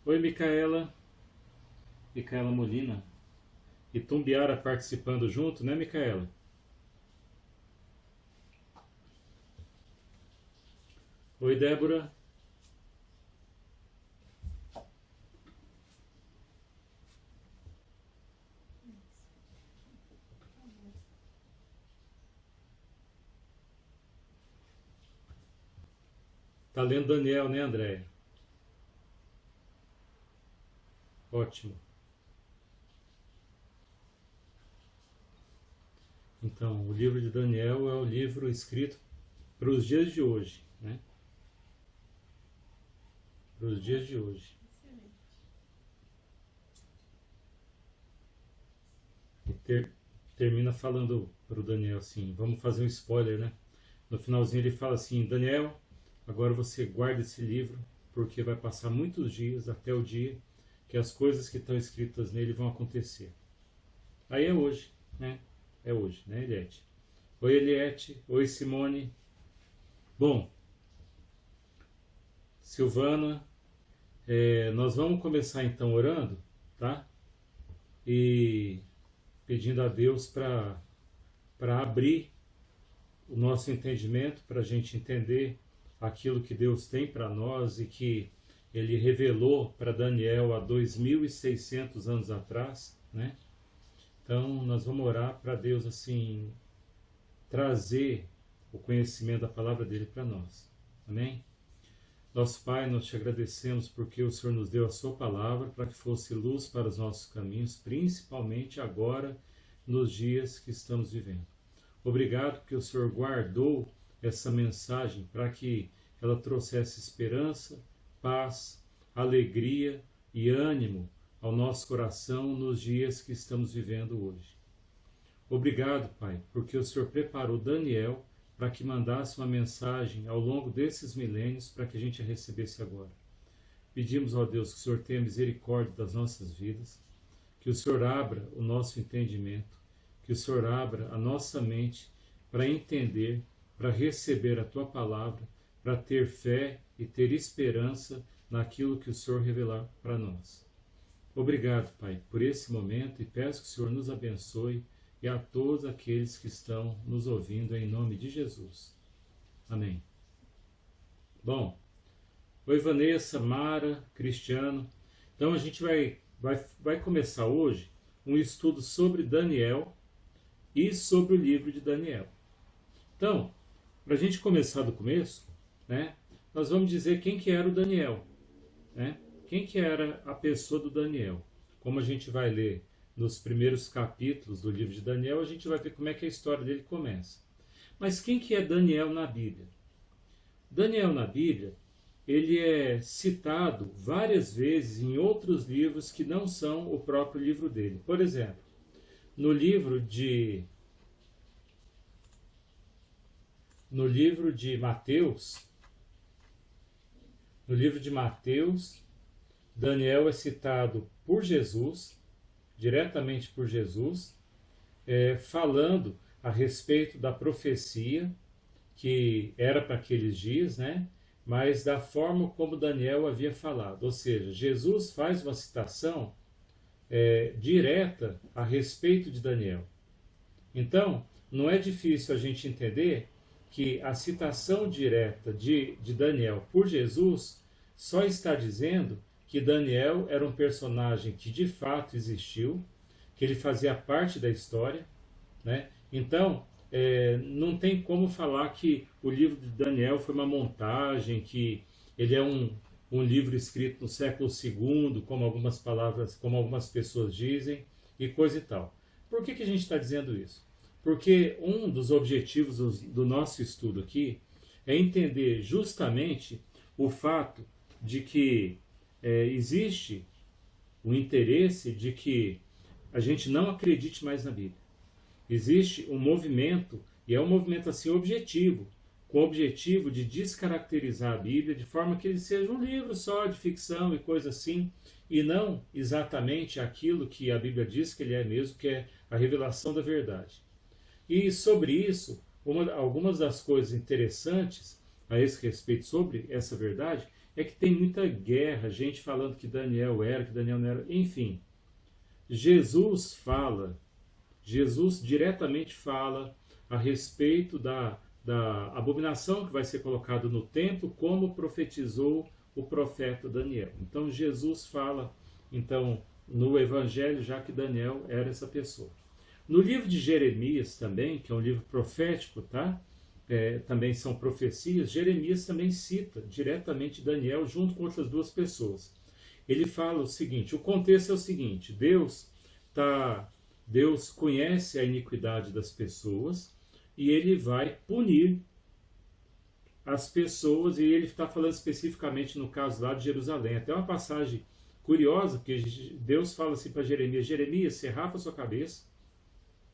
Oi, Micaela. Micaela Molina. E Tumbiara participando junto, né, Micaela? Oi, Débora. Tá lendo Daniel, né, Andréia? Ótimo. Então, o livro de Daniel é o livro escrito para os dias de hoje, né? Para os dias de hoje. E termina falando para o Daniel assim, vamos fazer um spoiler, né? No finalzinho ele fala assim, Daniel, agora você guarda esse livro, porque vai passar muitos dias até o dia que as coisas que estão escritas nele vão acontecer. Aí é hoje, né? É hoje, né, Eliette? Oi, Eliette. Oi, Simone. Bom, Silvana, nós vamos começar então orando, tá? E pedindo a Deus para abrir o nosso entendimento, para a gente entender aquilo que Deus tem para nós e que Ele revelou para Daniel há 2.600 anos atrás, né? Então nós vamos orar para Deus assim trazer o conhecimento da palavra dele para nós. Amém? Nosso Pai, nós te agradecemos porque o Senhor nos deu a sua palavra para que fosse luz para os nossos caminhos, principalmente agora nos dias que estamos vivendo. Obrigado porque o Senhor guardou essa mensagem para que ela trouxesse esperança, paz, alegria e ânimo ao nosso coração nos dias que estamos vivendo hoje. Obrigado, Pai, porque o Senhor preparou Daniel para que mandasse uma mensagem ao longo desses milênios para que a gente a recebesse agora. Pedimos, ó Deus, que o Senhor tenha misericórdia das nossas vidas, que o Senhor abra o nosso entendimento, que o Senhor abra a nossa mente para entender, para receber a Tua palavra, para ter fé e ter esperança naquilo que o Senhor revelar para nós. Obrigado, Pai, por esse momento e peço que o Senhor nos abençoe e a todos aqueles que estão nos ouvindo em nome de Jesus. Amém. Bom, oi Vanessa, Mara, Cristiano. Então a gente vai começar hoje um estudo sobre Daniel e sobre o livro de Daniel. Então, para a gente começar do começo, né, nós vamos dizer quem que era o Daniel, né? Quem que era a pessoa do Daniel. Como a gente vai ler nos primeiros capítulos do livro de Daniel, a gente vai ver como é que a história dele começa. Mas quem que é Daniel na Bíblia? Daniel na Bíblia, ele é citado várias vezes em outros livros que não são o próprio livro dele. Por exemplo, no livro de Mateus, Daniel é citado por Jesus, diretamente por Jesus, falando a respeito da profecia que era para aqueles dias, né? Mas da forma como Daniel havia falado. Ou seja, Jesus faz uma citação direta a respeito de Daniel. Então, não é difícil a gente entender que a citação direta de Daniel por Jesus só está dizendo que Daniel era um personagem que de fato existiu, que ele fazia parte da história, né? Então, não tem como falar que o livro de Daniel foi uma montagem, que ele é um livro escrito no século II, como algumas pessoas dizem, e coisa e tal. Por que a gente está dizendo isso? Porque um dos objetivos do nosso estudo aqui é entender justamente o fato de que existe o interesse de que a gente não acredite mais na Bíblia. Existe um movimento, e é um movimento assim objetivo, com o objetivo de descaracterizar a Bíblia de forma que ele seja um livro só de ficção e coisa assim, e não exatamente aquilo que a Bíblia diz que ele é mesmo, que é a revelação da verdade. E sobre isso, algumas das coisas interessantes a esse respeito sobre essa verdade É que tem muita guerra, gente falando que Daniel era, que Daniel não era, enfim. Jesus diretamente fala a respeito da abominação que vai ser colocada no templo, como profetizou o profeta Daniel. Então Jesus fala, então, no Evangelho, já que Daniel era essa pessoa. No livro de Jeremias também, que é um livro profético, tá? Também são profecias, Jeremias também cita diretamente Daniel junto com outras duas pessoas. Ele fala o seguinte, o contexto é o seguinte, Deus conhece a iniquidade das pessoas e ele vai punir as pessoas, e ele está falando especificamente no caso lá de Jerusalém. Até uma passagem curiosa, porque Deus fala assim para Jeremias, Jeremias, você rapa a sua cabeça,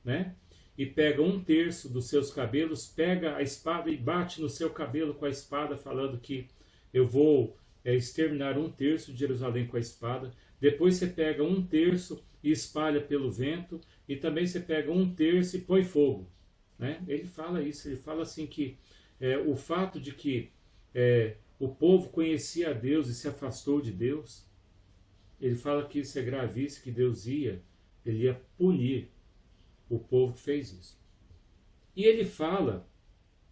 né? E pega 1/3 dos seus cabelos, pega a espada e bate no seu cabelo com a espada, falando que eu vou exterminar 1/3 de Jerusalém com a espada. Depois você pega 1/3 e espalha pelo vento, e também você pega 1/3 e põe fogo, né? Ele fala isso, ele fala assim que o fato de que o povo conhecia a Deus e se afastou de Deus, ele fala que isso é gravíssimo, que ele ia punir o povo que fez isso. E ele fala,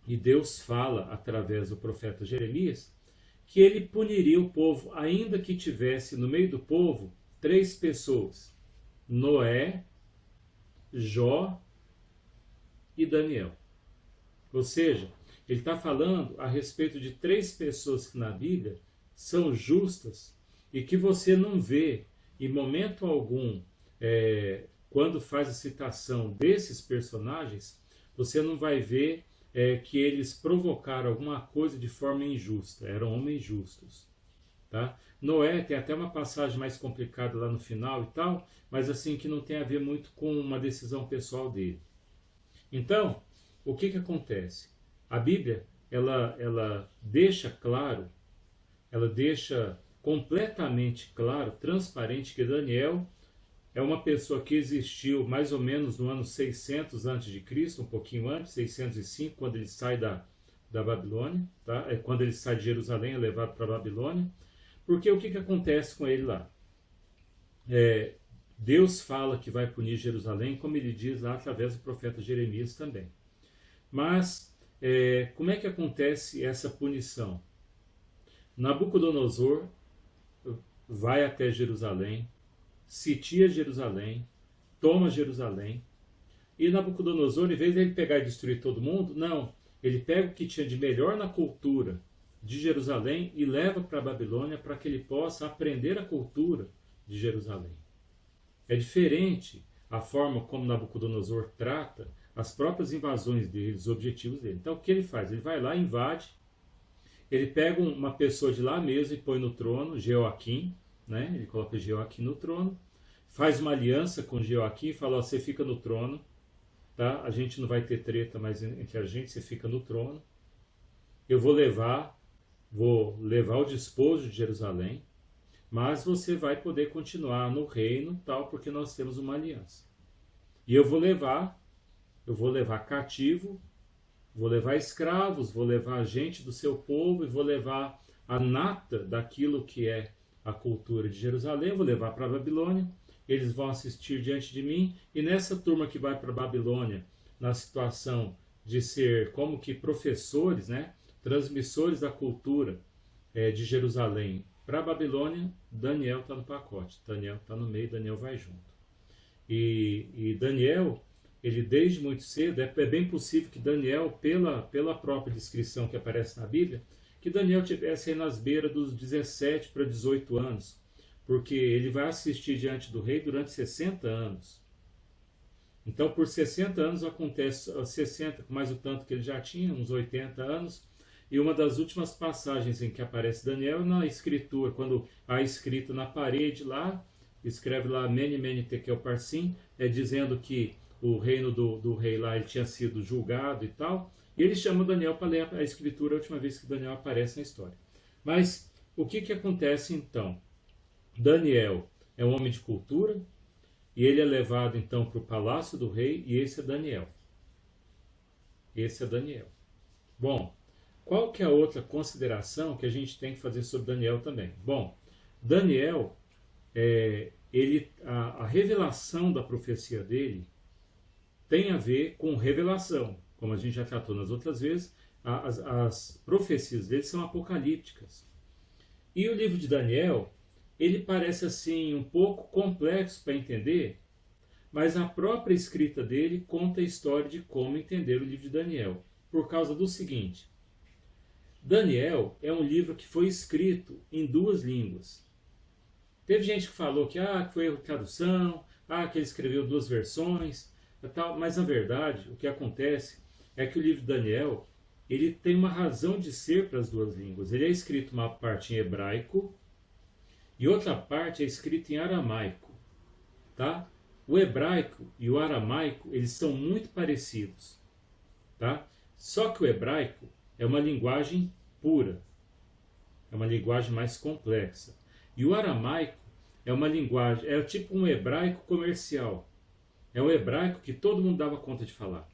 e Deus fala através do profeta Jeremias, que ele puniria o povo, ainda que tivesse no meio do povo 3 pessoas, Noé, Jó e Daniel. Ou seja, ele está falando a respeito de 3 pessoas que na Bíblia são justas e que você não vê em momento algum, quando faz a citação desses personagens, você não vai ver que eles provocaram alguma coisa de forma injusta, eram homens justos. Tá? Noé tem até uma passagem mais complicada lá no final e tal, mas assim que não tem a ver muito com uma decisão pessoal dele. Então, o que acontece? A Bíblia, ela deixa claro, ela deixa completamente claro, transparente, que Daniel é uma pessoa que existiu mais ou menos no ano 600 a.C., um pouquinho antes, 605, quando ele sai da Babilônia, tá? Quando ele sai de Jerusalém, é levado para a Babilônia. Porque o que acontece com ele lá? Deus fala que vai punir Jerusalém, como ele diz lá através do profeta Jeremias também. Mas como é que acontece essa punição? Nabucodonosor vai até Jerusalém, sitia Jerusalém, toma Jerusalém, e Nabucodonosor, em vez de ele pegar e destruir todo mundo, não, ele pega o que tinha de melhor na cultura de Jerusalém e leva para a Babilônia para que ele possa aprender a cultura de Jerusalém. É diferente a forma como Nabucodonosor trata as próprias invasões dele, os objetivos dele. Então o que ele faz? Ele vai lá, invade, ele pega uma pessoa de lá mesmo e põe no trono, Jeoaquim, né? Ele coloca Jeoaquim no trono, faz uma aliança com Jeoaquim e fala, você fica no trono, tá? A gente não vai ter treta mais entre a gente, você fica no trono. Eu vou levar o despojo de Jerusalém, mas você vai poder continuar no reino, tal, porque nós temos uma aliança. E eu vou levar cativo, vou levar escravos, vou levar gente do seu povo e vou levar a nata daquilo que é a cultura de Jerusalém, vou levar para a Babilônia, eles vão assistir diante de mim, e nessa turma que vai para a Babilônia, na situação de ser como que professores, né, transmissores da cultura de Jerusalém para a Babilônia, Daniel está no pacote, Daniel está no meio, Daniel vai junto. E Daniel, ele desde muito cedo, é bem possível que Daniel, pela própria descrição que aparece na Bíblia, que Daniel tivesse aí nas beiras dos 17 para 18 anos, porque ele vai assistir diante do rei durante 60 anos. Então, por 60 anos acontece, 60 mais o tanto que ele já tinha, uns 80 anos, e uma das últimas passagens em que aparece Daniel na escritura, quando há escrito na parede lá, escreve lá Mene Mene Tekel Parsim, dizendo que o reino do rei lá ele tinha sido julgado e tal, e ele chama Daniel para ler a escritura a última vez que Daniel aparece na história. Mas o que acontece então? Daniel é um homem de cultura, e ele é levado então para o palácio do rei, e esse é Daniel. Esse é Daniel. Bom, qual que é a outra consideração que a gente tem que fazer sobre Daniel também? Bom, Daniel, a revelação da profecia dele tem a ver com revelação. Como a gente já tratou nas outras vezes, as profecias dele são apocalípticas. E o livro de Daniel, ele parece assim um pouco complexo para entender, mas a própria escrita dele conta a história de como entender o livro de Daniel. Por causa do seguinte: Daniel é um livro que foi escrito em duas línguas. Teve gente que falou que foi erro de tradução, que ele escreveu duas versões, tal, mas na verdade o que acontece é que o livro de Daniel ele tem uma razão de ser para as duas línguas. Ele é escrito uma parte em hebraico e outra parte é escrita em aramaico, tá? O hebraico e o aramaico, eles são muito parecidos, tá? Só que o hebraico é uma linguagem pura, é uma linguagem mais complexa. E o aramaico é uma linguagem, é tipo um hebraico comercial. É um hebraico que todo mundo dava conta de falar.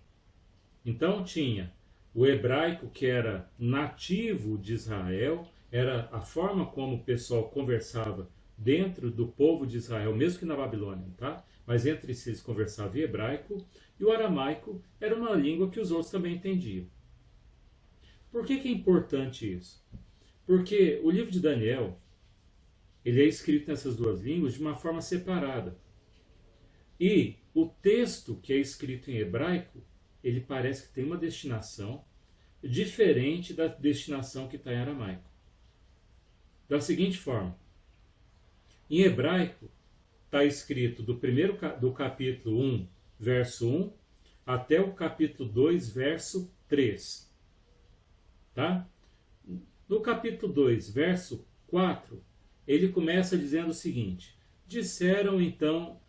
Então tinha o hebraico que era nativo de Israel, era a forma como o pessoal conversava dentro do povo de Israel, mesmo que na Babilônia, tá? Mas entre si eles conversavam em hebraico, e o aramaico era uma língua que os outros também entendiam. Por que é importante isso? Porque o livro de Daniel, ele é escrito nessas duas línguas de uma forma separada. E o texto que é escrito em hebraico, ele parece que tem uma destinação diferente da destinação que está em aramaico. Da seguinte forma: em hebraico está escrito do capítulo 1, verso 1, até o capítulo 2, verso 3. Tá? No capítulo 2, verso 4, ele começa dizendo o seguinte: disseram então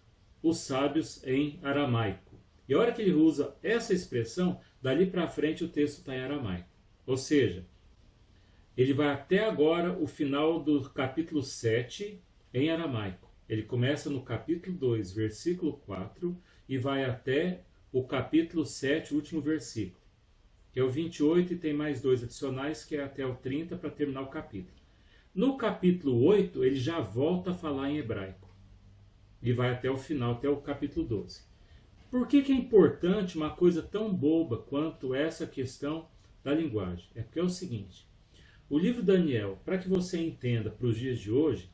os sábios em aramaico. E a hora que ele usa essa expressão, dali para frente o texto está em aramaico. Ou seja, ele vai até agora o final do capítulo 7 em aramaico. Ele começa no capítulo 2, versículo 4 e vai até o capítulo 7, último versículo, que é o 28 e tem mais dois adicionais, que é até o 30 para terminar o capítulo. No capítulo 8, ele já volta a falar em hebraico e vai até o final, até o capítulo 12. Por que é importante uma coisa tão boba quanto essa questão da linguagem? É porque é o seguinte: o livro de Daniel, para que você entenda para os dias de hoje,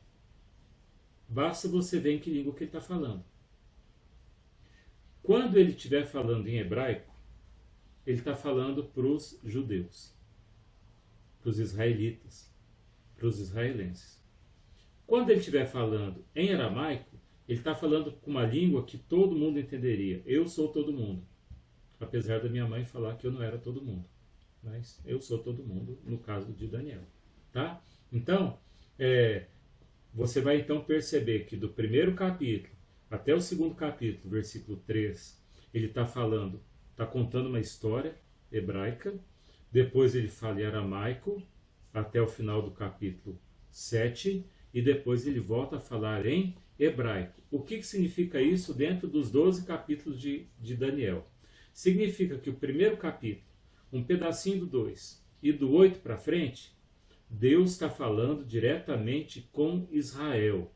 basta você ver em que língua que ele está falando. Quando ele estiver falando em hebraico, ele está falando para os judeus, para os israelitas, para os israelenses. Quando ele estiver falando em aramaico, ele está falando com uma língua que todo mundo entenderia. Eu sou todo mundo. Apesar da minha mãe falar que eu não era todo mundo. Mas eu sou todo mundo, no caso de Daniel. Tá? Então, você vai então perceber que do primeiro capítulo até o segundo capítulo, versículo 3, ele está falando, está contando uma história hebraica. Depois ele fala em aramaico até o final do capítulo 7. E depois ele volta a falar em hebraico. O que significa isso dentro dos 12 capítulos de Daniel? Significa que o primeiro capítulo, um pedacinho do 2 e do 8 para frente, Deus está falando diretamente com Israel.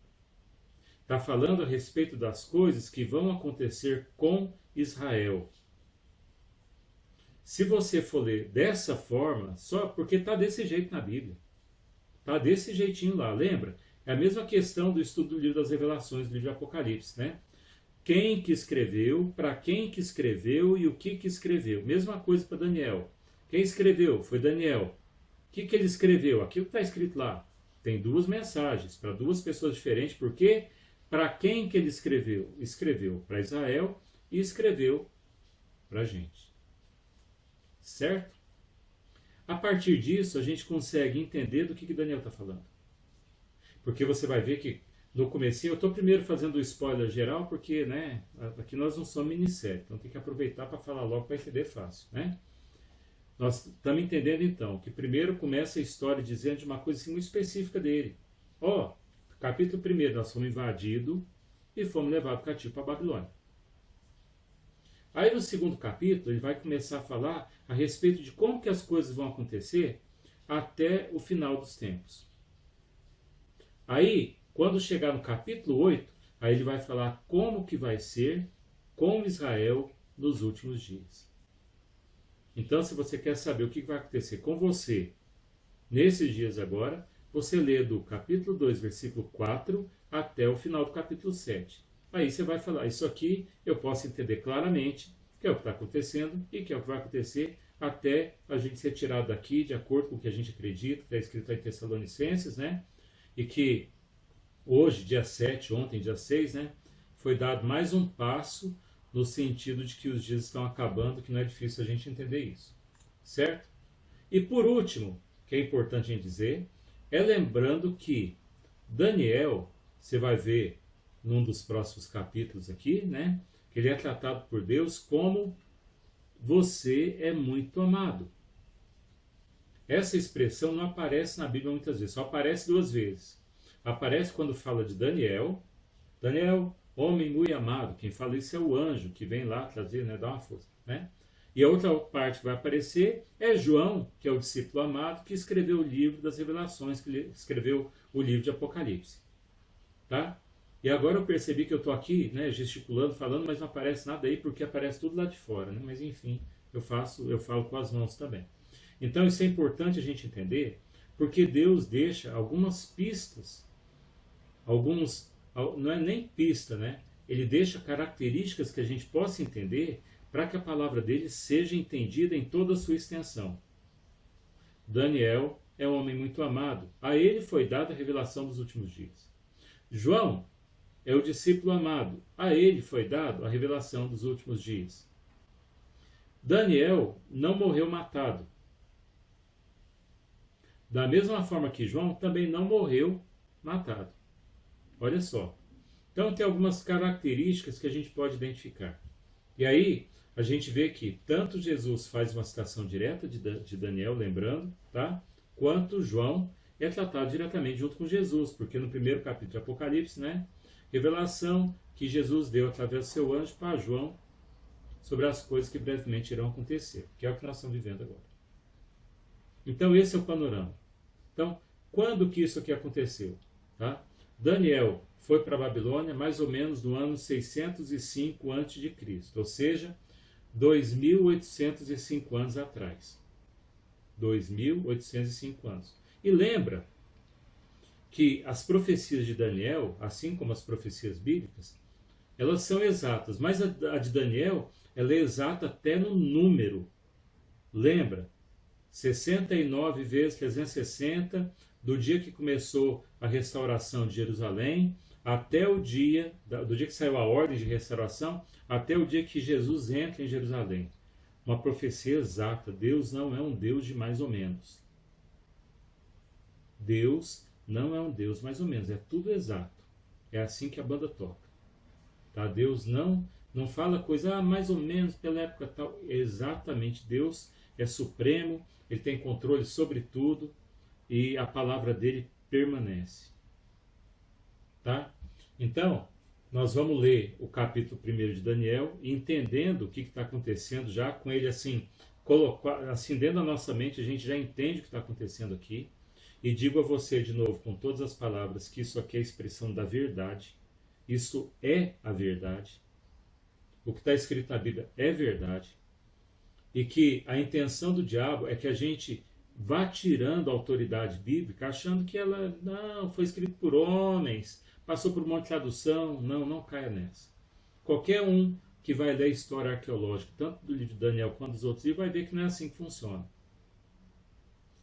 Está falando a respeito das coisas que vão acontecer com Israel. Se você for ler dessa forma, só porque está desse jeito na Bíblia. Está desse jeitinho lá, lembra? É a mesma questão do estudo do livro das Revelações, do livro de Apocalipse, né? Quem que escreveu, para quem que escreveu e o que que escreveu. Mesma coisa para Daniel. Quem escreveu foi Daniel. O que que ele escreveu? Aquilo que está escrito lá. Tem duas mensagens para duas pessoas diferentes, porque para quem que ele escreveu? Escreveu para Israel e escreveu para a gente. Certo? A partir disso, a gente consegue entender do que Daniel está falando. Porque você vai ver que no comecinho, eu estou primeiro fazendo o spoiler geral, porque né, aqui nós não somos minissérie, então tem que aproveitar para falar logo para entender fácil. Né? Nós estamos entendendo então que primeiro começa a história dizendo de uma coisa assim, muito específica dele. Capítulo 1, nós fomos invadidos e fomos levados cativo para a Babilônia. Aí no segundo capítulo ele vai começar a falar a respeito de como que as coisas vão acontecer até o final dos tempos. Aí, quando chegar no capítulo 8, aí ele vai falar como que vai ser com Israel nos últimos dias. Então, se você quer saber o que vai acontecer com você nesses dias agora, você lê do capítulo 2, versículo 4 até o final do capítulo 7. Aí você vai falar, isso aqui eu posso entender claramente, que é o que está acontecendo e que é o que vai acontecer até a gente ser tirado daqui de acordo com o que a gente acredita, que está escrito em Tessalonicenses, né? E que hoje, dia 7, ontem, dia 6, né? Foi dado mais um passo no sentido de que os dias estão acabando, que não é difícil a gente entender isso, certo? E por último, que é importante a gente dizer, é lembrando que Daniel, você vai ver num dos próximos capítulos aqui, né? Que ele é tratado por Deus como você é muito amado. Essa expressão não aparece na Bíblia muitas vezes, só aparece 2 vezes. Aparece quando fala de Daniel, homem muito amado. Quem fala isso é o anjo que vem lá trazer, né, dar uma força, né? E a outra parte que vai aparecer é João, que é o discípulo amado, que escreveu o livro das Revelações, que escreveu o livro de Apocalipse. Tá? E agora eu percebi que eu estou aqui, né, gesticulando, falando, mas não aparece nada aí, porque aparece tudo lá de fora, né? Mas enfim, eu falo com as mãos também. Então isso é importante a gente entender, porque Deus deixa algumas pistas, não é nem pista, né? Ele deixa características que a gente possa entender para que a palavra dele seja entendida em toda a sua extensão. Daniel é um homem muito amado. A ele foi dada a revelação dos últimos dias. João é o discípulo amado. A ele foi dado a revelação dos últimos dias. Daniel não morreu matado. Da mesma forma que João também não morreu matado. Olha só. Então tem algumas características que a gente pode identificar. E aí a gente vê que tanto Jesus faz uma citação direta de Daniel, lembrando, tá? Quanto João é tratado diretamente junto com Jesus, porque no primeiro capítulo de Apocalipse, né? Revelação que Jesus deu através do seu anjo para João sobre as coisas que brevemente irão acontecer, que é o que nós estamos vivendo agora. Então esse é o panorama. Então, quando que isso aqui aconteceu? Tá? Daniel foi para a Babilônia mais ou menos no ano 605 a.C., ou seja, 2.805 anos atrás. 2.805 anos. E lembra que as profecias de Daniel, assim como as profecias bíblicas, elas são exatas, mas a de Daniel, ela é exata até no número. Lembra? 69 vezes 360, do dia que começou a restauração de Jerusalém, até o dia, do dia que saiu a ordem de restauração, até o dia que Jesus entra em Jerusalém. Uma profecia exata. Deus não é um Deus de mais ou menos. Deus não é um Deus mais ou menos, é tudo exato. É assim que a banda toca. Tá? Deus não fala coisa mais ou menos pela época tal. Exatamente, Deus é supremo, ele tem controle sobre tudo e a palavra dele permanece. Tá? Então, nós vamos ler o capítulo 1 de Daniel, entendendo o que está acontecendo já, com ele assim, assim dentro da nossa mente, a gente já entende o que está acontecendo aqui. E digo a você de novo, com todas as palavras, que isso aqui é a expressão da verdade. Isso é a verdade. O que está escrito na Bíblia é verdade. E que a intenção do diabo é que a gente vá tirando a autoridade bíblica, achando que ela não foi escrito por homens, passou por uma tradução. Não caia nessa. Qualquer um que vai ler a história arqueológica, tanto do livro de Daniel quanto dos outros livros, vai ver que não é assim que funciona.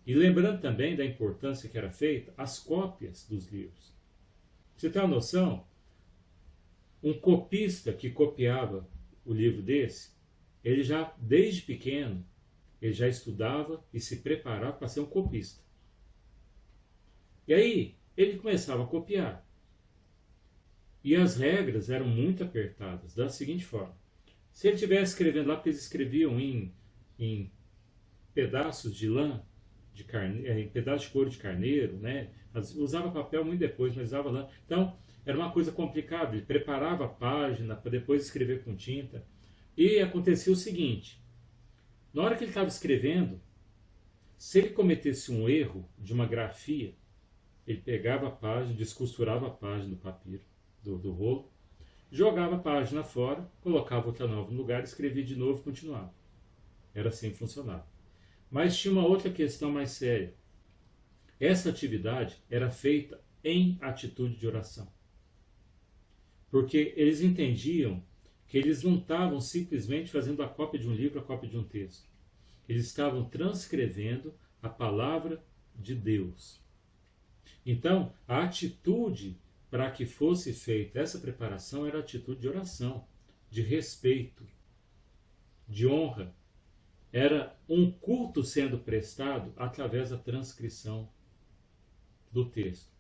E lembrando também da importância que era feita as cópias dos livros. Você tem uma noção? Um copista que copiava o livro desse, ele já, desde pequeno, ele já estudava e se preparava para ser um copista. E aí, ele começava a copiar. E as regras eram muito apertadas, da seguinte forma. Se ele estivesse escrevendo lá, porque eles escreviam em pedaços de lã, em pedaços de couro de carneiro, né? Usava papel muito depois, mas usava lã. Então, era uma coisa complicada. Ele preparava a página para depois escrever com tinta. E acontecia o seguinte, na hora que ele estava escrevendo, se ele cometesse um erro de uma grafia, ele pegava a página, descosturava a página do papiro, do rolo, jogava a página fora, colocava outra nova no lugar, escrevia de novo e continuava. Era assim que funcionava. Mas tinha uma outra questão mais séria. Essa atividade era feita em atitude de oração. Porque eles entendiam que eles não estavam simplesmente fazendo a cópia de um livro, a cópia de um texto. Eles estavam transcrevendo a palavra de Deus. Então, a atitude para que fosse feita essa preparação era a atitude de oração, de respeito, de honra. Era um culto sendo prestado através da transcrição do texto.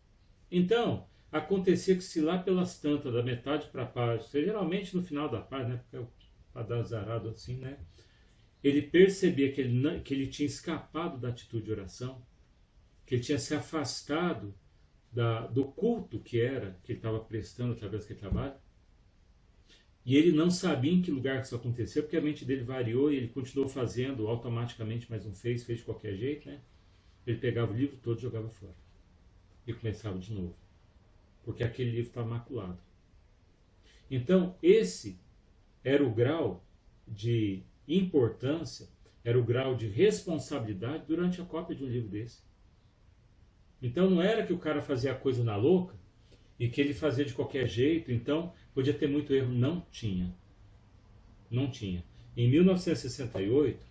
Então, acontecia que se lá pelas tantas, da metade para a página, geralmente no final da página, né, porque para dar zarado assim, né, ele percebia que ele tinha escapado da atitude de oração, que ele tinha se afastado do culto que ele estava prestando através daquele trabalho, e ele não sabia em que lugar que isso aconteceu, porque a mente dele variou e ele continuou fazendo automaticamente, mas não fez de qualquer jeito, né? Ele pegava o livro todo e jogava fora. E começava de novo. Porque aquele livro estava maculado. Então, esse era o grau de importância, era o grau de responsabilidade durante a cópia de um livro desse. Então, não era que o cara fazia a coisa na louca e que ele fazia de qualquer jeito, então podia ter muito erro. Não tinha. Não tinha. Em 1968,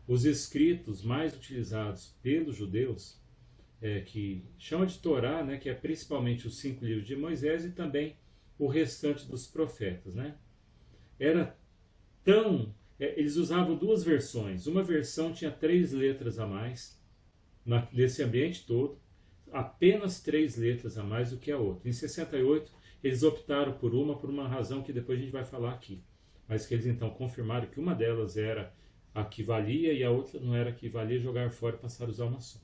os escritos mais utilizados pelos judeus, que chama de Torá, né, que é principalmente os 5 livros de Moisés e também o restante dos profetas, né, era tão... eles usavam 2 versões. Uma versão tinha 3 letras a mais, nesse ambiente todo, apenas 3 letras a mais do que a outra. Em 68, eles optaram por uma razão que depois a gente vai falar aqui. Mas que eles então confirmaram que uma delas era a que valia e a outra não era a que valia, jogar fora e passar a usar uma só.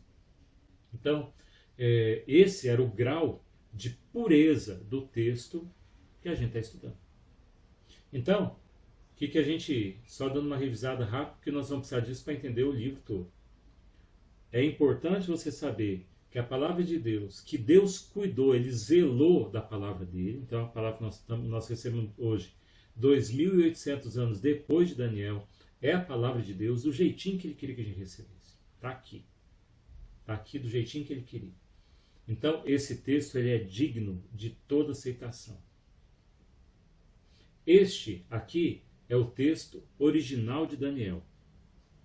Então, esse era o grau de pureza do texto que a gente está estudando. Então, o que a gente, só dando uma revisada rápida, porque nós vamos precisar disso para entender o livro todo. É importante você saber que a palavra de Deus, que Deus cuidou, Ele zelou da palavra dele. Então a palavra que nós recebemos hoje, 2.800 anos depois de Daniel, é a palavra de Deus do jeitinho que Ele queria que a gente recebesse. Está aqui. Está aqui do jeitinho que Ele queria. Então esse texto ele é digno de toda aceitação. Este aqui é o texto original de Daniel,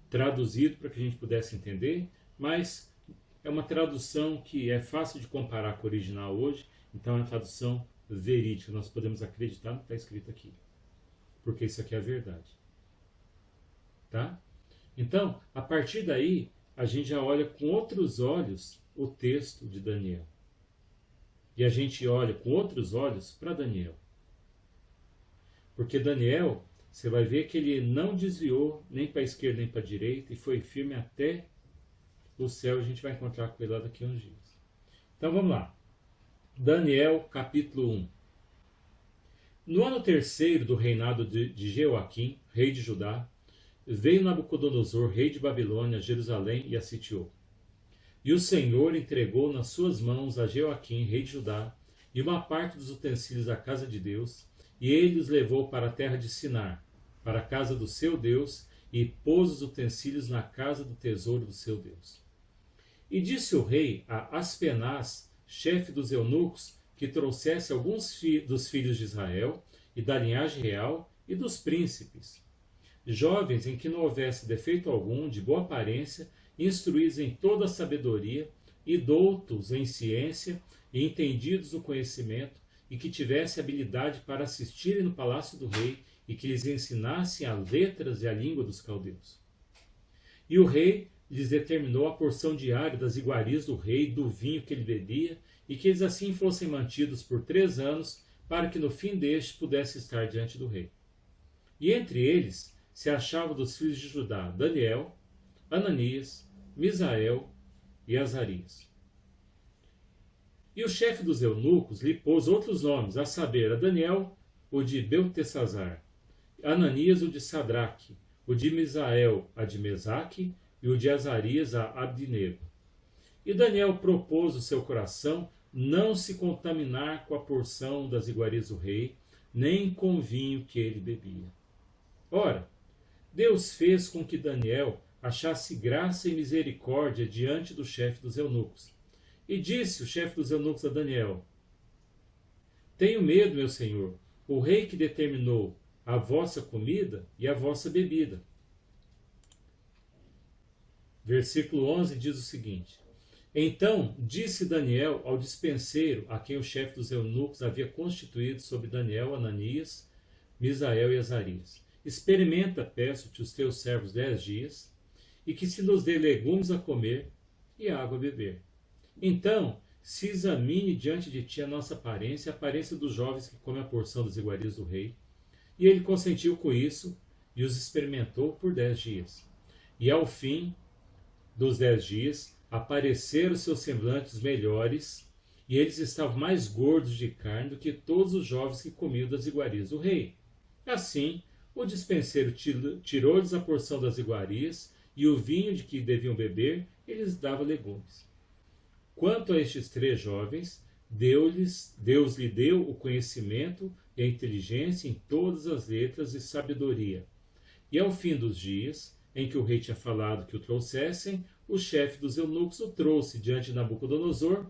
traduzido para que a gente pudesse entender, mas é uma tradução que é fácil de comparar com o original hoje, então é uma tradução verídica, nós podemos acreditar no que está escrito aqui, porque isso aqui é a verdade. Tá? Então, a partir daí, a gente já olha com outros olhos o texto de Daniel. E a gente olha com outros olhos para Daniel. Porque Daniel, você vai ver que ele não desviou nem para a esquerda nem para a direita e foi firme até o céu. A gente vai encontrar com ele lá daqui a uns dias. Então vamos lá. Daniel capítulo 1. No ano 3º do reinado de Jeoaquim, rei de Judá, veio Nabucodonosor, rei de Babilônia, a Jerusalém e a sitiou. E o Senhor entregou nas suas mãos a Jeoaquim, rei de Judá, e uma parte dos utensílios da casa de Deus, e ele os levou para a terra de Sinar, para a casa do seu Deus, e pôs os utensílios na casa do tesouro do seu Deus. E disse o rei a Aspenaz, chefe dos eunucos, que trouxesse alguns dos filhos de Israel, e da linhagem real, e dos príncipes, jovens em que não houvesse defeito algum, de boa aparência, instruídos em toda a sabedoria, e doutos em ciência, e entendidos no conhecimento, e que tivesse habilidade para assistirem no palácio do rei, e que lhes ensinassem as letras e a língua dos caldeus. E o rei lhes determinou a porção diária das iguarias do rei, do vinho que ele bebia, e que eles assim fossem mantidos por 3 anos, para que no fim deste pudesse estar diante do rei. E entre eles se achavam dos filhos de Judá Daniel, Ananias, Misael e Azarias. E o chefe dos eunucos lhe pôs outros nomes, a saber, a Daniel, o de Beltesazar, Ananias o de Sadraque, o de Misael a de Mesaque e o de Azarias a Abdinego. E Daniel propôs o seu coração não se contaminar com a porção das iguarias do rei, nem com o vinho que ele bebia. Ora, Deus fez com que Daniel achasse graça e misericórdia diante do chefe dos eunucos. E disse o chefe dos eunucos a Daniel: Tenho medo, meu senhor, o rei que determinou a vossa comida e a vossa bebida. Versículo 11 diz o seguinte: Então disse Daniel ao dispenseiro, a quem o chefe dos eunucos havia constituído sobre Daniel, Ananias, Misael e Azarias: Experimenta, peço-te, os teus servos 10 dias, e que se nos dê legumes a comer e água a beber. Então se examine diante de ti a nossa aparência, a aparência dos jovens que comem a porção das iguarias do rei. E ele consentiu com isso e os experimentou por 10 dias. E ao fim dos 10 dias, apareceram seus semblantes melhores, e eles estavam mais gordos de carne do que todos os jovens que comiam das iguarias do rei. Assim, o dispenseiro tirou-lhes a porção das iguarias, e o vinho de que deviam beber, eles dava legumes. Quanto a estes 3 jovens, Deus lhe deu o conhecimento e a inteligência em todas as letras e sabedoria. E ao fim dos dias, em que o rei tinha falado que o trouxessem, o chefe dos eunucos o trouxe diante de Nabucodonosor,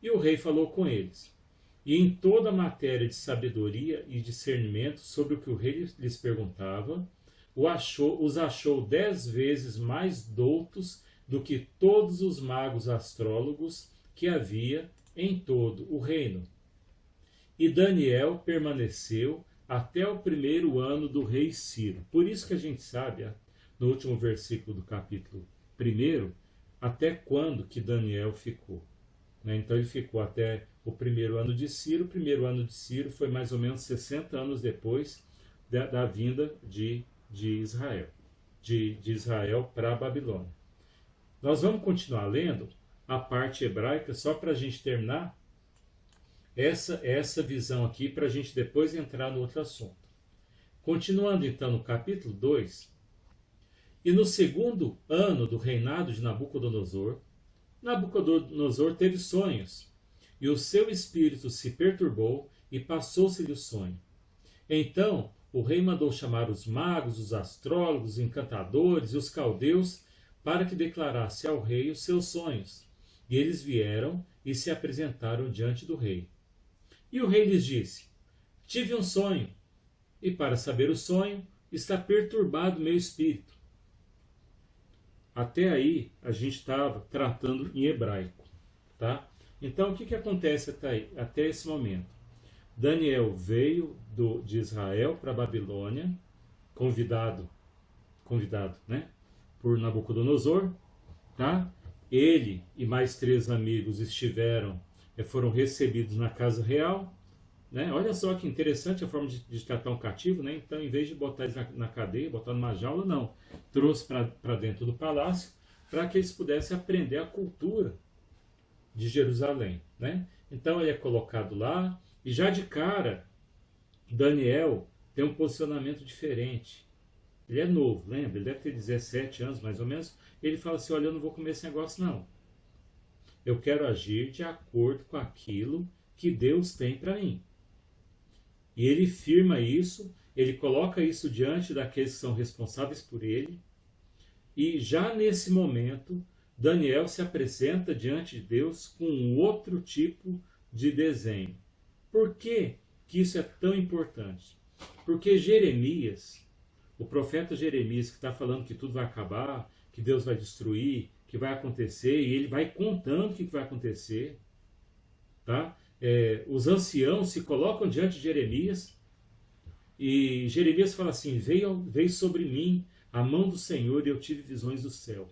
e o rei falou com eles. E em toda a matéria de sabedoria e discernimento sobre o que o rei lhes perguntava, os achou 10 vezes mais doutos do que todos os magos astrólogos que havia em todo o reino. E Daniel permaneceu até o 1º ano do rei Ciro. Por isso que a gente sabe, no último versículo do capítulo 1, até quando que Daniel ficou. Então ele ficou até o 1º ano de Ciro. O 1º ano de Ciro foi mais ou menos 60 anos depois da vinda de Israel, de Israel para a Babilônia. Nós vamos continuar lendo a parte hebraica só para a gente terminar essa visão aqui, para a gente depois entrar no outro assunto. Continuando então no capítulo 2, e no 2º ano do reinado de Nabucodonosor, Nabucodonosor teve sonhos, e o seu espírito se perturbou e passou-se-lhe o sonho. Então o rei mandou chamar os magos, os astrólogos, os encantadores e os caldeus para que declarasse ao rei os seus sonhos. E eles vieram e se apresentaram diante do rei. E o rei lhes disse: Tive um sonho, e para saber o sonho está perturbado meu espírito. Até aí a gente estava tratando em hebraico, tá? Então o que acontece até esse momento? Daniel veio de Israel para a Babilônia, convidado, né, por Nabucodonosor, tá? Ele e mais 3 amigos foram recebidos na casa real, né? Olha só que interessante a forma de tratar um cativo, né? Então, em vez de botar eles na cadeia, botar numa jaula, não. Trouxe para dentro do palácio para que eles pudessem aprender a cultura de Jerusalém, né? Então, ele é colocado lá e já de cara, Daniel tem um posicionamento diferente. Ele é novo, lembra? Ele deve ter 17 anos, mais ou menos. Ele fala assim: olha, eu não vou comer esse negócio, não. Eu quero agir de acordo com aquilo que Deus tem para mim. E ele firma isso, ele coloca isso diante daqueles que são responsáveis por ele. E já nesse momento, Daniel se apresenta diante de Deus com um outro tipo de desenho. Por que isso é tão importante? Porque Jeremias, o profeta Jeremias, que está falando que tudo vai acabar, que Deus vai destruir, que vai acontecer, e ele vai contando o que vai acontecer, tá? Os anciãos se colocam diante de Jeremias, e Jeremias fala assim: veio sobre mim a mão do Senhor e eu tive visões do céu.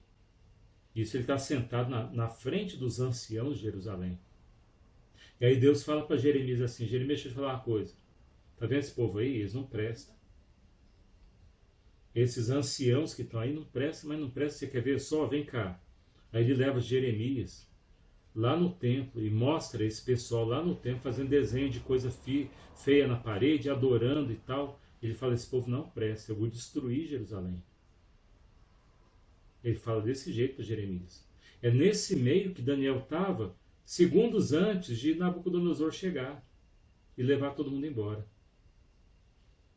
Isso ele está sentado na frente dos anciãos de Jerusalém. E aí Deus fala para Jeremias assim: Jeremias, deixa eu te falar uma coisa. Tá vendo esse povo aí? Eles não prestam. Esses anciãos que estão aí não prestam, mas não prestam. Você quer ver só? Vem cá. Aí ele leva Jeremias lá no templo e mostra esse pessoal lá no templo fazendo desenho de coisa feia na parede, adorando e tal. Ele fala, esse povo não presta, eu vou destruir Jerusalém. Ele fala desse jeito para Jeremias. É nesse meio que Daniel estava, segundos antes de Nabucodonosor chegar e levar todo mundo embora.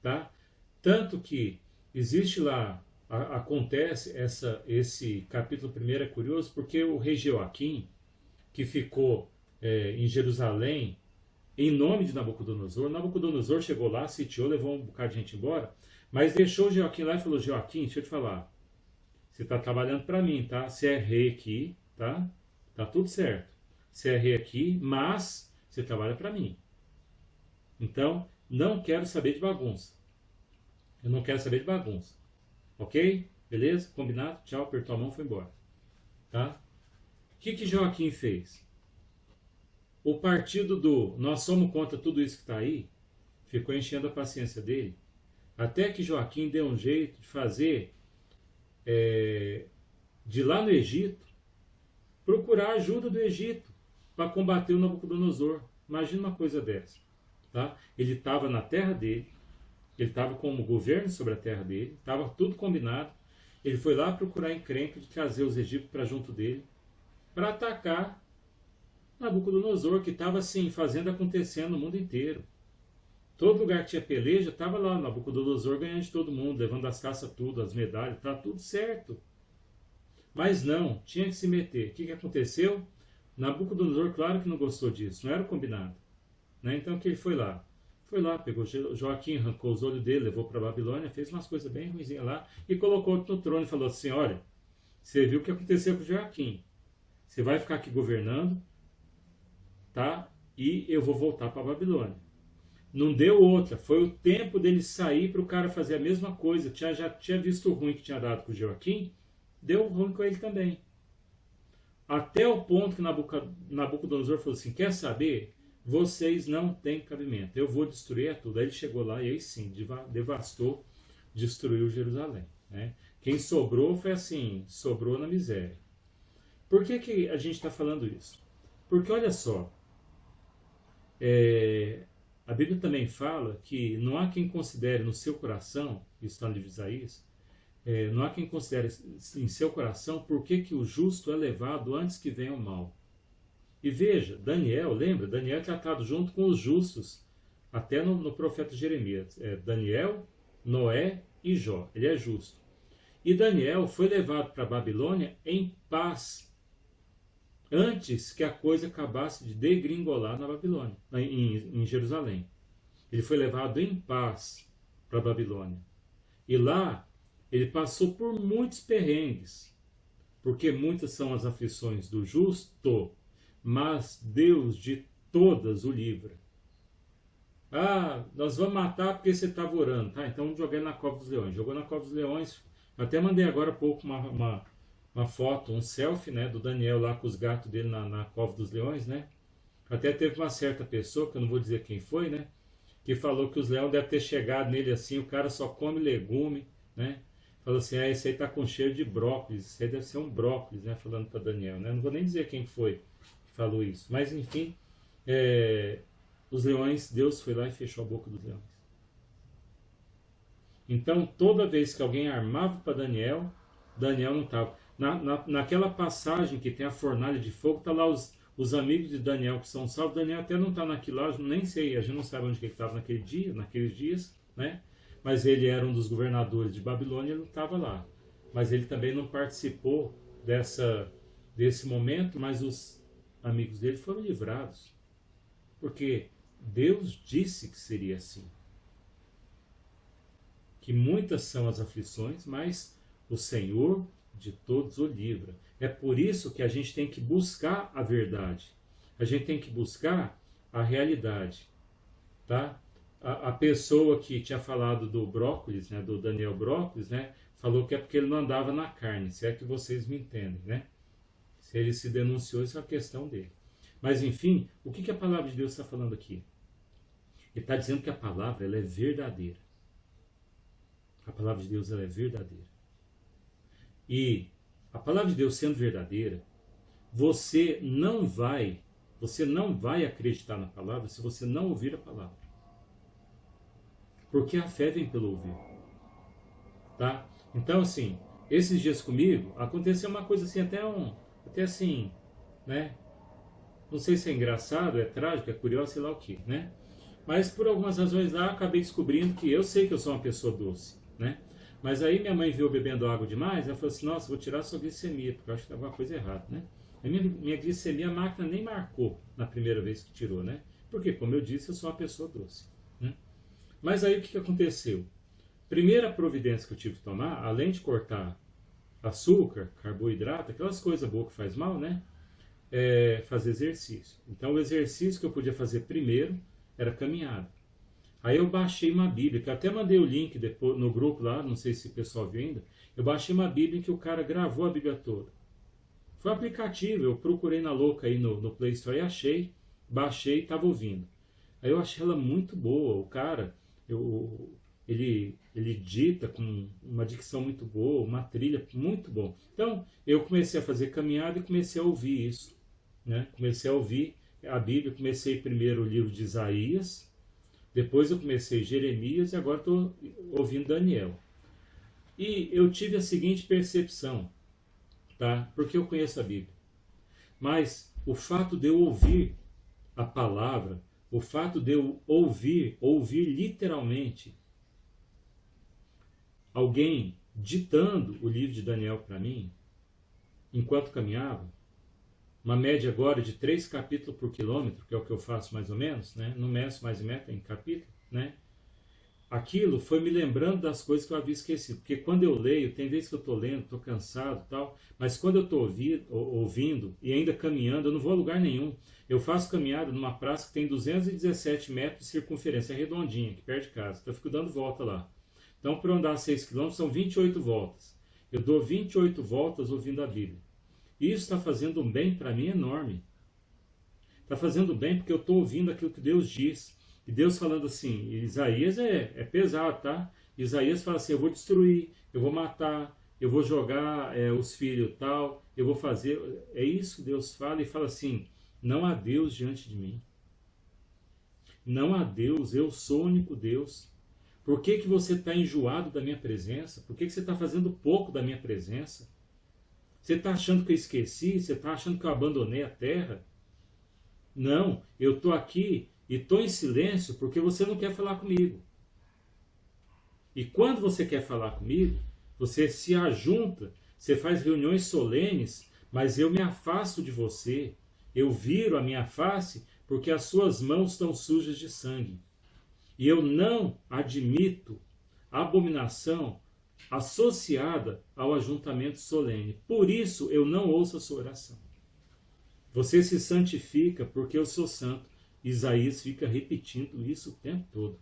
Tá? Tanto que existe lá, acontece esse capítulo 1 é curioso, porque o rei Joaquim, que ficou em Jerusalém, em nome de Nabucodonosor chegou lá, sitiou, levou um bocado de gente embora, mas deixou Joaquim lá e falou, Joaquim, deixa eu te falar, você está trabalhando para mim, tá? Você é rei aqui, tá? Tá tudo certo. Você é rei aqui, mas você trabalha para mim. Então, não quero saber de bagunça. Eu não quero saber de bagunça. Ok? Beleza? Combinado? Tchau, apertou a mão e foi embora. Tá? O que Joaquim fez? O partido do nós somos contra tudo isso que está aí ficou enchendo a paciência dele. Até que Joaquim deu um jeito de fazer de lá no Egito procurar a ajuda do Egito para combater o Nabucodonosor. Imagina uma coisa dessa. Tá? Ele estava na terra dele, ele estava como governo sobre a terra dele, estava tudo combinado. Ele foi lá procurar encrenca de trazer os egípcios para junto dele, para atacar Nabucodonosor, que estava assim, fazendo acontecer no mundo inteiro. Todo lugar que tinha peleja, estava lá Nabucodonosor ganhando de todo mundo, levando as caças tudo, as medalhas, tá tudo certo. Mas não, tinha que se meter. O que aconteceu? Nabucodonosor, claro que não gostou disso, não era o combinado. Né? Então o que ele foi lá? Foi lá, pegou Joaquim, arrancou os olhos dele, levou para a Babilônia, fez umas coisas bem ruinzinhas lá e colocou no trono e falou assim, olha, você viu o que aconteceu com Joaquim. Você vai ficar aqui governando, tá? E eu vou voltar para a Babilônia. Não deu outra, foi o tempo dele sair para o cara fazer a mesma coisa. Já tinha visto o ruim que tinha dado com o Joaquim, deu ruim com ele também. Até o ponto que Nabucodonosor falou assim, quer saber? Vocês não têm cabimento, eu vou destruir tudo. Aí ele chegou lá e aí sim, devastou, destruiu Jerusalém. Né? Quem sobrou foi assim, sobrou na miséria. Por que a gente está falando isso? Porque olha só, a Bíblia também fala que não há quem considere no seu coração, isso está no livro de Isaías, não há quem considere em seu coração por que o justo é levado antes que venha o mal. E veja, Daniel, lembra? Daniel é tratado junto com os justos, até no profeta Jeremias. Daniel, Noé e Jó. Ele é justo. E Daniel foi levado para a Babilônia em paz, antes que a coisa acabasse de degringolar na Babilônia, em Jerusalém. Ele foi levado em paz para a Babilônia. E lá ele passou por muitos perrengues, porque muitas são as aflições do justo, mas Deus de todas o livra. Ah, nós vamos matar porque você estava orando. Tá, então joguei na cova dos leões. Jogou na cova dos leões. Até mandei agora há pouco uma foto, um selfie, né, do Daniel lá com os gatos dele na cova dos leões, né? Até teve uma certa pessoa, que eu não vou dizer quem foi, né, que falou que os leões devem ter chegado nele assim, o cara só come legume, né? Falou assim, esse aí tá com cheiro de brócolis, esse aí deve ser um brócolis, né, falando para Daniel, né? Não vou nem dizer quem foi que falou isso, mas enfim, os leões, Deus foi lá e fechou a boca dos leões. Então, toda vez que alguém armava para Daniel, Daniel não estava. Naquela passagem que tem a fornalha de fogo, está lá os amigos de Daniel que são salvos. Daniel até não está naquilo lá, nem sei, a gente não sabe onde que ele estava naqueles dias, né? Mas ele era um dos governadores de Babilônia, ele não estava lá. Mas ele também não participou desse momento, mas os amigos dele foram livrados. Porque Deus disse que seria assim. Que muitas são as aflições, mas o Senhor de todos o livra. É por isso que a gente tem que buscar a verdade. A gente tem que buscar a realidade. Tá? A pessoa que tinha falado do brócolis, né, do Daniel Brócolis, né, falou que é porque ele não andava na carne, se é que vocês me entendem. Né? Se ele se denunciou, isso é uma questão dele. Mas enfim, o que a palavra de Deus está falando aqui? Ele está dizendo que a palavra ela é verdadeira. A palavra de Deus ela é verdadeira. E a palavra de Deus sendo verdadeira, você não vai acreditar na palavra se você não ouvir a palavra. Porque a fé vem pelo ouvir. Tá? Então, assim, esses dias comigo, aconteceu uma coisa assim, até assim, né? Não sei se é engraçado, é trágico, é curioso, sei lá o que, né? Mas por algumas razões lá, acabei descobrindo que eu sei que eu sou uma pessoa doce, né? Mas aí minha mãe viu eu bebendo água demais, ela falou assim, nossa, vou tirar a sua glicemia, porque eu acho que tem alguma coisa errada, né? A minha glicemia, a máquina nem marcou na primeira vez que tirou, né? Porque, como eu disse, eu sou uma pessoa doce, né? Mas aí o que aconteceu? Primeira providência que eu tive que tomar, além de cortar açúcar, carboidrato, aquelas coisas boas que faz mal, né? É fazer exercício. Então o exercício que eu podia fazer primeiro era caminhada. Aí eu baixei uma Bíblia, que eu até mandei o link depois no grupo lá, não sei se o pessoal viu ainda. Eu baixei uma Bíblia em que o cara gravou a Bíblia toda. Foi um aplicativo, eu procurei na louca aí no Play Store e achei, baixei e estava ouvindo. Aí eu achei ela muito boa, o cara, ele dita com uma dicção muito boa, uma trilha muito bom. Então eu comecei a fazer caminhada e comecei a ouvir isso, né? Comecei a ouvir a Bíblia, comecei primeiro o livro de Isaías, depois eu comecei Jeremias e agora estou ouvindo Daniel. E eu tive a seguinte percepção, tá? Porque eu conheço a Bíblia. Mas o fato de eu ouvir a palavra, o fato de eu ouvir literalmente alguém ditando o livro de Daniel para mim, enquanto caminhava, uma média agora de 3 capítulos por quilômetro, que é o que eu faço mais ou menos, né? Não meço mais meta em capítulo, né? Aquilo foi me lembrando das coisas que eu havia esquecido. Porque quando eu leio, tem vezes que eu estou lendo, estou cansado e tal, mas quando eu estou ouvindo e ainda caminhando, eu não vou a lugar nenhum. Eu faço caminhada numa praça que tem 217 metros de circunferência, é redondinha, aqui perto de casa. Então eu fico dando volta lá. Então, para andar 6 km são 28 voltas. Eu dou 28 voltas ouvindo a Bíblia. Isso está fazendo um bem para mim enorme. Está fazendo bem porque eu estou ouvindo aquilo que Deus diz. E Deus falando assim, Isaías é pesado, tá? Isaías fala assim, eu vou destruir, eu vou matar, eu vou jogar os filhos tal, eu vou fazer... É isso que Deus fala e fala assim, não há Deus diante de mim. Não há Deus, eu sou o único Deus. Por que você está enjoado da minha presença? Por que você está fazendo pouco da minha presença? Você está achando que eu esqueci? Você está achando que eu abandonei a terra? Não, eu estou aqui e estou em silêncio porque você não quer falar comigo. E quando você quer falar comigo, você se ajunta, você faz reuniões solenes, mas eu me afasto de você. Eu viro a minha face porque as suas mãos estão sujas de sangue. E eu não admito abominação associada ao ajuntamento solene. Por isso eu não ouço a sua oração. Você se santifica porque eu sou santo. Isaías fica repetindo isso o tempo todo.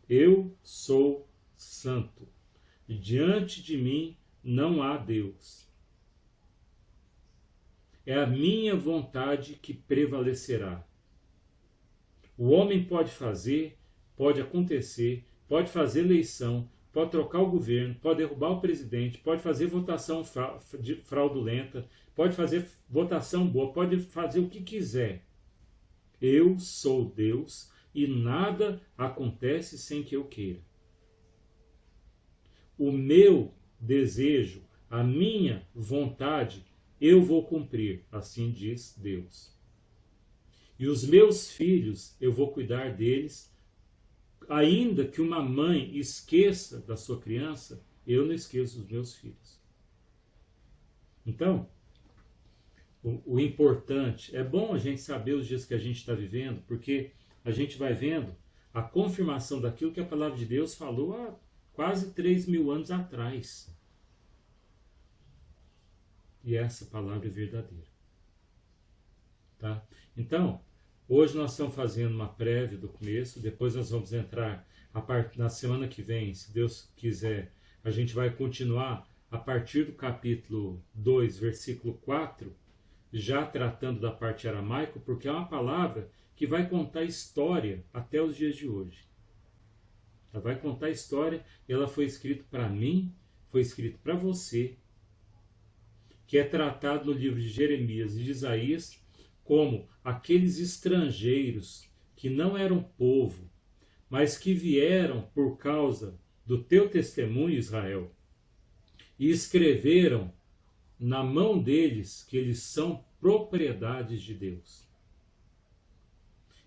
Eu sou santo. E diante de mim não há Deus. É a minha vontade que prevalecerá. O homem pode fazer, pode acontecer, pode fazer eleição, pode trocar o governo, pode derrubar o presidente, pode fazer votação fraudulenta, pode fazer votação boa, pode fazer o que quiser. Eu sou Deus e nada acontece sem que eu queira. O meu desejo, a minha vontade, eu vou cumprir, assim diz Deus. E os meus filhos, eu vou cuidar deles, ainda que uma mãe esqueça da sua criança, eu não esqueço dos meus filhos. Então, o importante, é bom a gente saber os dias que a gente está vivendo, porque a gente vai vendo a confirmação daquilo que a palavra de Deus falou há quase 3.000 anos atrás. E essa palavra é verdadeira. Tá? Então, hoje nós estamos fazendo uma prévia do começo, depois nós vamos entrar na semana que vem, se Deus quiser, a gente vai continuar a partir do capítulo 2, versículo 4, já tratando da parte aramaica, porque é uma palavra que vai contar história até os dias de hoje. Ela vai contar história e ela foi escrita para mim, foi escrita para você, que é tratado no livro de Jeremias e de Isaías como aqueles estrangeiros que não eram povo, mas que vieram por causa do teu testemunho, Israel, e escreveram na mão deles que eles são propriedades de Deus,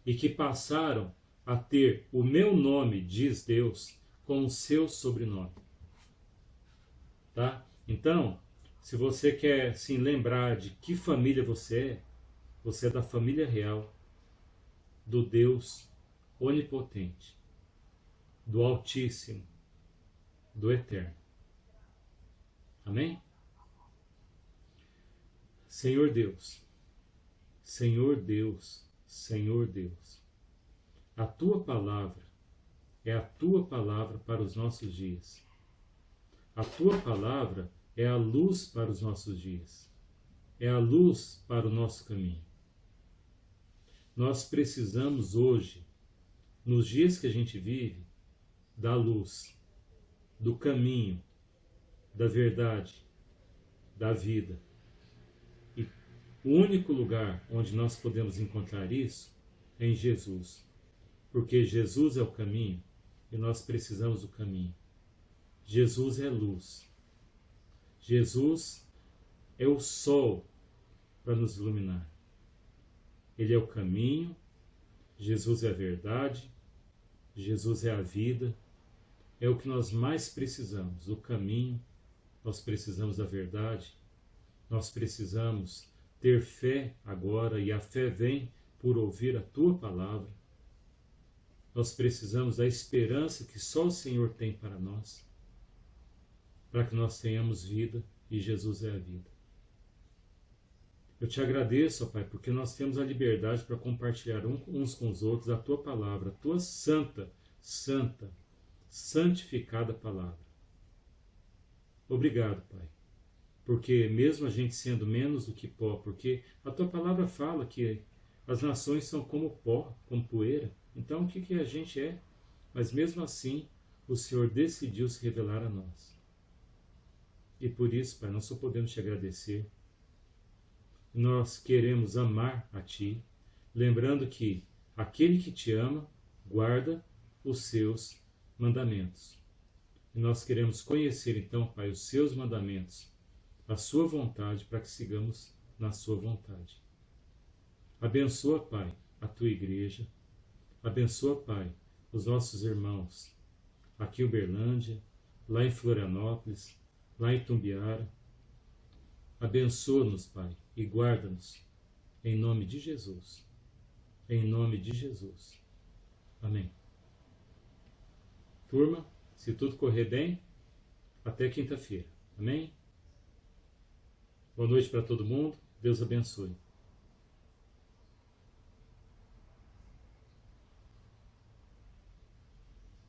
e que passaram a ter o meu nome, diz Deus, como seu sobrenome. Tá? Então, se você quer se lembrar de que família você é da família real, do Deus onipotente, do Altíssimo, do Eterno. Amém? Senhor Deus, Senhor Deus, Senhor Deus, a tua palavra é a tua palavra para os nossos dias. A tua palavra é a luz para os nossos dias. É a luz para o nosso caminho. Nós precisamos hoje, nos dias que a gente vive, da luz, do caminho, da verdade, da vida. E o único lugar onde nós podemos encontrar isso é em Jesus. Porque Jesus é o caminho e nós precisamos do caminho. Jesus é luz. Jesus é o sol para nos iluminar. Ele é o caminho, Jesus é a verdade, Jesus é a vida, é o que nós mais precisamos, o caminho, nós precisamos da verdade, nós precisamos ter fé agora, e a fé vem por ouvir a tua palavra. Nós precisamos da esperança que só o Senhor tem para nós, para que nós tenhamos vida, e Jesus é a vida. Eu te agradeço, ó Pai, porque nós temos a liberdade para compartilhar uns com os outros a tua palavra, a tua santa, santificada palavra. Obrigado, Pai, porque mesmo a gente sendo menos do que pó, porque a tua palavra fala que as nações são como pó, como poeira, então o que a gente é? Mas mesmo assim, o Senhor decidiu se revelar a nós. E por isso, Pai, nós só podemos te agradecer. Nós queremos amar a Ti, lembrando que aquele que te ama guarda os seus mandamentos. E nós queremos conhecer então, Pai, os seus mandamentos, a sua vontade, para que sigamos na sua vontade. Abençoa, Pai, a tua igreja. Abençoa, Pai, os nossos irmãos aqui em Uberlândia, lá em Florianópolis, lá em Tumbiara. Abençoa-nos, Pai, e guarda-nos, em nome de Jesus. Em nome de Jesus. Amém. Turma, se tudo correr bem, até quinta-feira. Amém? Boa noite para todo mundo. Deus abençoe.